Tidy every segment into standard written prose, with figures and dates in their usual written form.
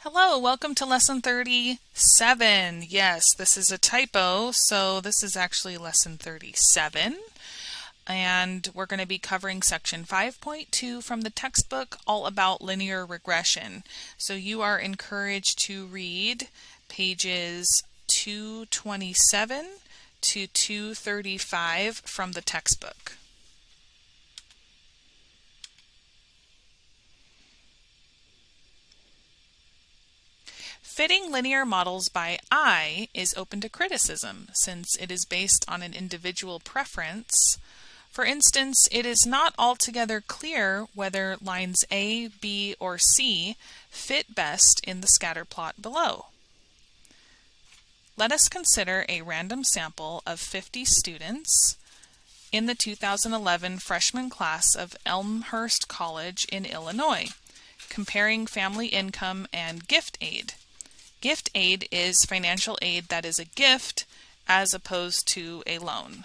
Hello, welcome to lesson 37. Yes, this is a typo, so this is actually lesson 37. And we're going to be covering section 5.2 from the textbook, all about linear regression. So you are encouraged to read pages 227 to 235 from the textbook. Fitting linear models by eye is open to criticism since it is based on an individual preference. For instance, it is not altogether clear whether lines A, B, or C fit best in the scatter plot below. Let us consider a random sample of 50 students in the 2011 freshman class of Elmhurst College in Illinois, comparing family income and gift aid. Gift aid is financial aid that is a gift as opposed to a loan.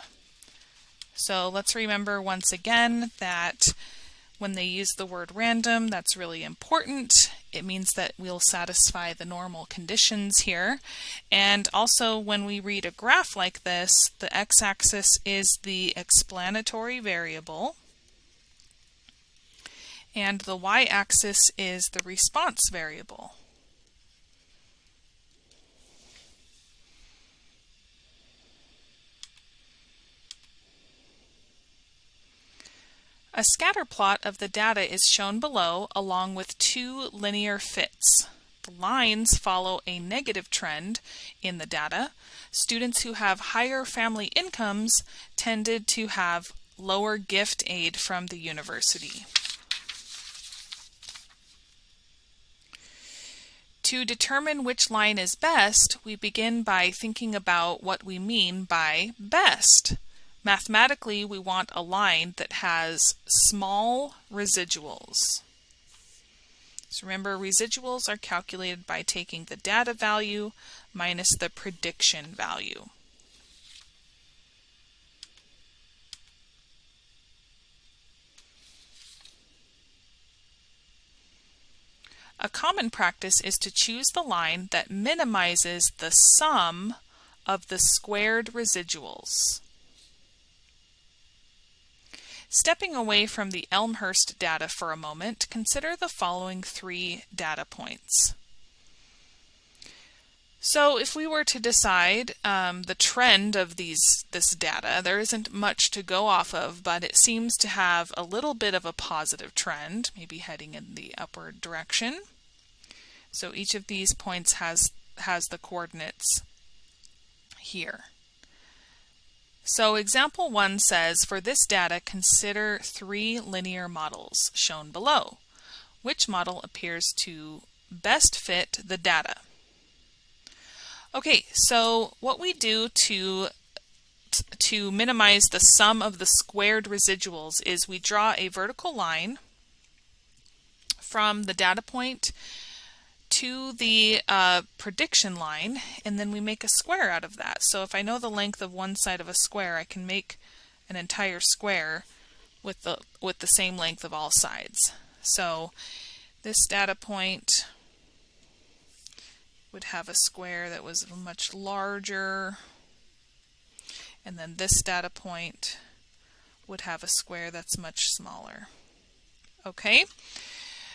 So let's remember once again that when they use the word random, that's really important. It means that we'll satisfy the normal conditions here. And also when we read a graph like this, the x-axis is the explanatory variable and the y-axis is the response variable. A scatter plot of the data is shown below along with two linear fits. The lines follow a negative trend in the data. Students who have higher family incomes tended to have lower gift aid from the university. To determine which line is best, we begin by thinking about what we mean by best. Mathematically, we want a line that has small residuals. So remember, residuals are calculated by taking the data value minus the prediction value. A common practice is to choose the line that minimizes the sum of the squared residuals. Stepping away from the Elmhurst data for a moment, consider the following three data points. So if we were to decide the trend of this data, there isn't much to go off of, but it seems to have a little bit of a positive trend, maybe heading in the upward direction. So each of these points has the coordinates here. So example 1 says, for this data, consider three linear models shown below. Which model appears to best fit the data? Okay, so what we do to minimize the sum of the squared residuals is we draw a vertical line from the data point to the prediction line, and then we make a square out of that. So if I know the length of one side of a square, I can make an entire square with the same length of all sides. So this data point would have a square that was much larger, and then this data point would have a square that's much smaller. Okay,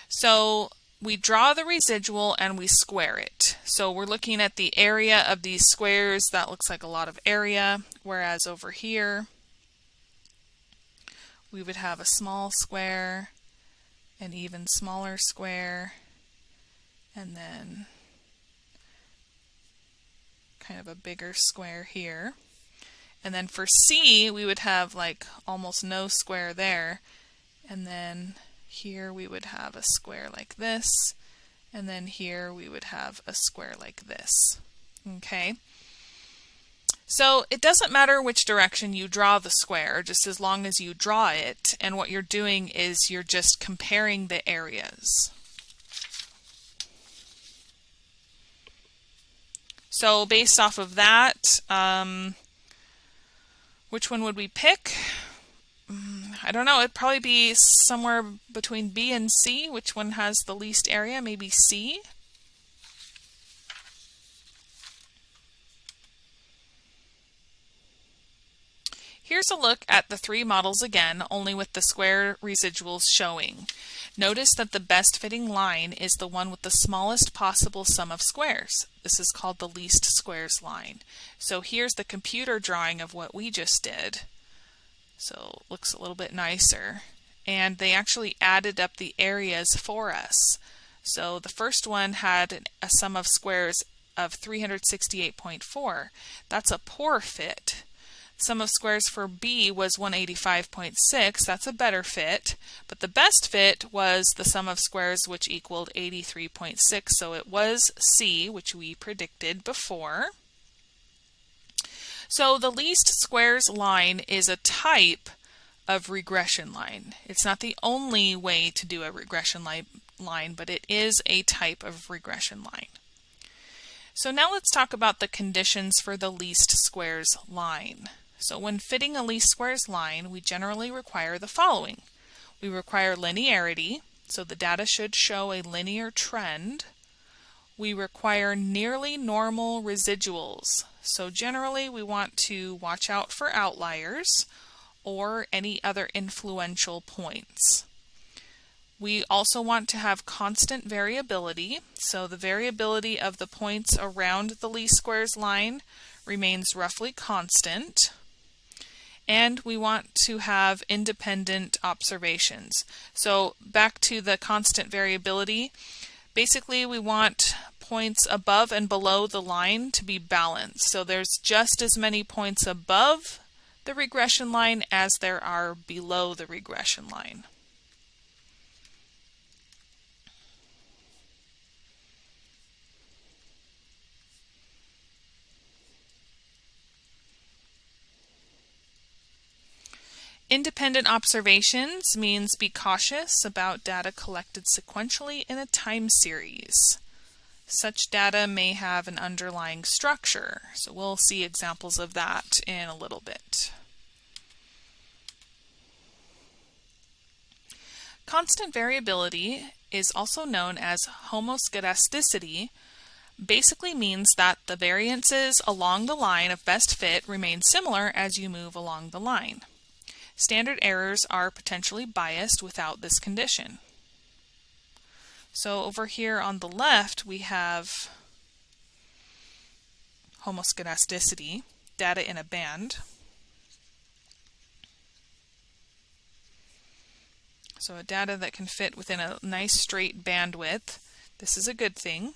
so we draw the residual and we square it. So we're looking at the area of these squares. That looks like a lot of area, whereas over here we would have a small square, an even smaller square, and then kind of a bigger square here. And then for C, we would have like almost no square there, and then here we would have a square like this, and then here we would have a square like this. Okay? So it doesn't matter which direction you draw the square, just as long as you draw it, and what you're doing is you're just comparing the areas. So based off of that, which one would we pick? I don't know, it'd probably be somewhere between B and C. Which one has the least area? Maybe C? Here's a look at the three models again, only with the square residuals showing. Notice that the best fitting line is the one with the smallest possible sum of squares. This is called the least squares line. So here's the computer drawing of what we just did. So it looks a little bit nicer. And they actually added up the areas for us. So the first one had a sum of squares of 368.4. That's a poor fit. Sum of squares for B was 185.6. That's a better fit. But the best fit was the sum of squares, which equaled 83.6. So it was C, which we predicted before. So the least squares line is a type of regression line. It's not the only way to do a regression line, but it is a type of regression line. So now let's talk about the conditions for the least squares line. So when fitting a least squares line, we generally require the following. We require linearity, so the data should show a linear trend. We require nearly normal residuals. So generally we want to watch out for outliers or any other influential points. We also want to have constant variability, so the variability of the points around the least squares line remains roughly constant. And we want to have independent observations. So back to the constant variability, basically we want points above and below the line to be balanced. So there's just as many points above the regression line as there are below the regression line. Independent observations means be cautious about data collected sequentially in a time series. Such data may have an underlying structure, so we'll see examples of that in a little bit. Constant variability is also known as homoscedasticity. Basically means that the variances along the line of best fit remain similar as you move along the line. Standard errors are potentially biased without this condition. So over here on the left we have homoscedasticity, data in a band. So a data that can fit within a nice straight bandwidth. This is a good thing.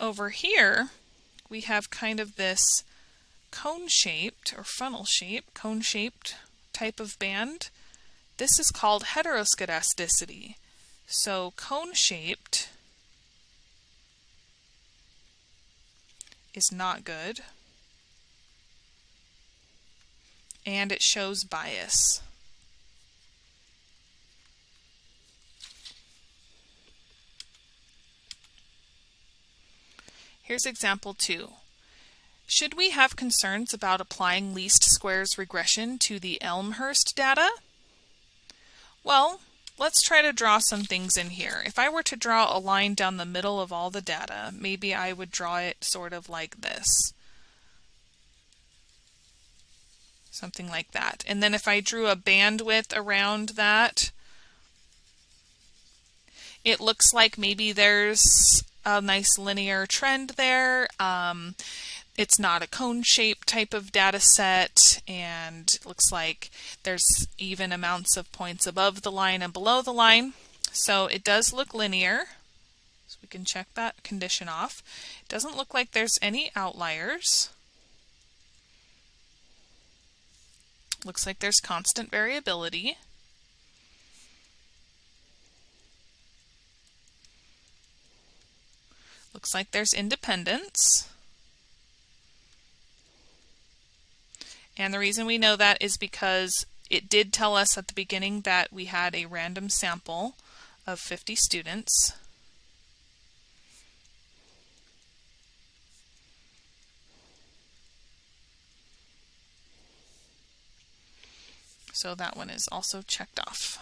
Over here we have kind of this cone-shaped or funnel-shaped, cone-shaped type of band. This is called heteroscedasticity. So cone-shaped is not good, and it shows bias. Here's example 2. Should we have concerns about applying least squares regression to the Elmhurst data? Well, let's try to draw some things in here. If I were to draw a line down the middle of all the data, maybe I would draw it sort of like this. Something like that. And then if I drew a bandwidth around that, it looks like maybe there's a nice linear trend there. It's not a cone-shaped type of data set, and it looks like there's even amounts of points above the line and below the line. So it does look linear. So we can check that condition off. It doesn't look like there's any outliers. Looks like there's constant variability. Looks like there's independence. And the reason we know that is because it did tell us at the beginning that we had a random sample of 50 students. So that one is also checked off.